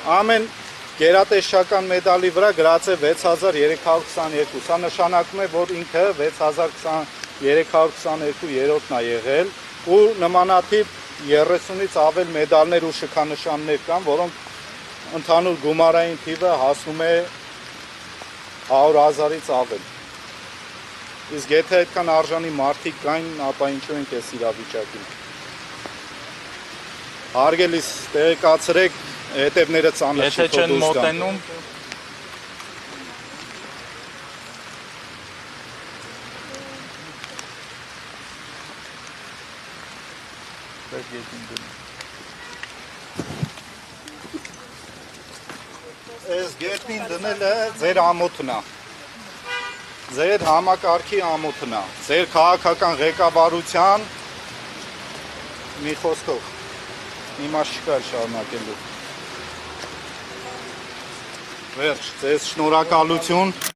ամեն գերատեսչական մեդալի վրա գրած է 6322, սա նշանակում է, որ ինքը 6322-րդն է եղել ու նմանատիպ 30-ից ավել մեդալներ ու շքանշաններ կան, որոնք ընդհանուր գումարային թիվը հասնում է 100,000-ից ավել։ Իսկ եթե այդքան արժանի մարդիկ կային, ապա ինչու ենք այս իրավիճակին։ Հարգելիս տեղեկացրեք, հետևները ծանր չի Եթե չեն մոտենում, Այս գետնին դնելը ձեր ամոթն է, ձեր համակարգի ամոթն է, ձեր քաղաքական ղեկավարության մի խոսքով, իմաստ չկա շարունակելու։ Վերջ, ձեզ շնորհակալություն։